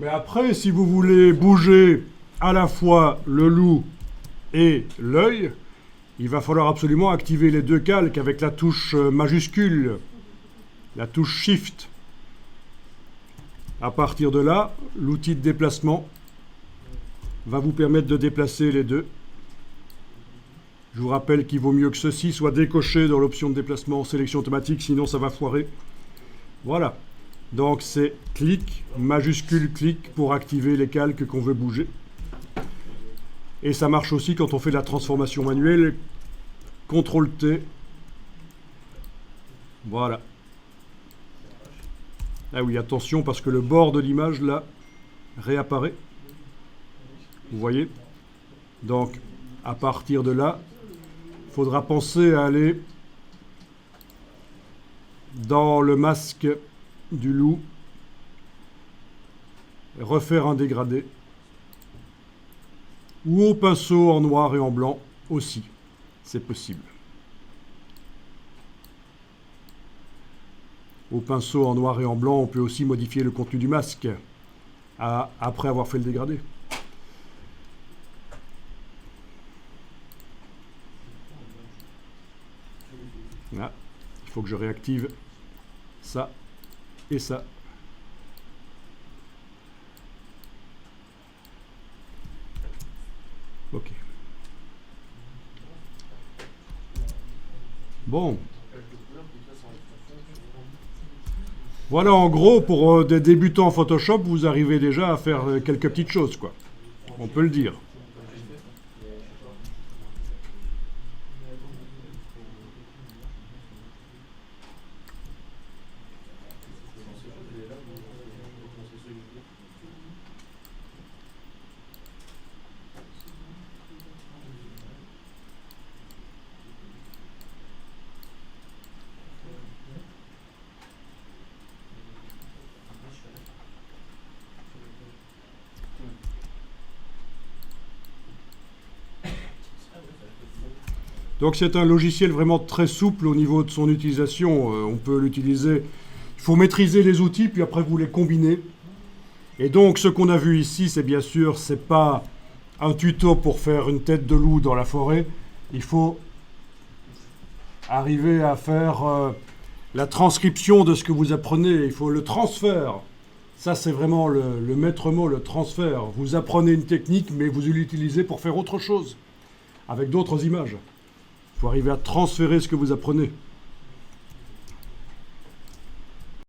Mais après, si vous voulez bouger à la fois le loup et l'œil, il va falloir absolument activer les deux calques avec la touche majuscule, la touche Shift. À partir de là, l'outil de déplacement va vous permettre de déplacer les deux. Je vous rappelle qu'il vaut mieux que ceci soit décoché dans l'option de déplacement en sélection automatique, sinon ça va foirer. Voilà. Donc c'est clic, majuscule clic pour activer les calques qu'on veut bouger. Et ça marche aussi quand on fait de la transformation manuelle. CTRL T. Voilà. Ah oui, attention parce que le bord de l'image là réapparaît. Vous voyez? Donc à partir de là, il faudra penser à aller dans le masque du loup, refaire un dégradé, ou au pinceau en noir et en blanc aussi, c'est possible. Au pinceau en noir et en blanc, on peut aussi modifier le contenu du masque après avoir fait le dégradé. Là, il faut que je réactive ça et ça. Ok. Bon. Voilà, en gros, pour des débutants en Photoshop, vous arrivez déjà à faire quelques petites choses, quoi. On peut le dire. Donc c'est un logiciel vraiment très souple au niveau de son utilisation. On peut l'utiliser. Il faut maîtriser les outils, puis après vous les combinez. Et donc ce qu'on a vu ici, c'est bien sûr, c'est pas un tuto pour faire une tête de loup dans la forêt. Il faut arriver à faire la transcription de ce que vous apprenez. Il faut le transfert. Ça c'est vraiment le maître mot, le transfert. Vous apprenez une technique, mais vous l'utilisez pour faire autre chose, avec d'autres images. Il faut arriver à transférer ce que vous apprenez.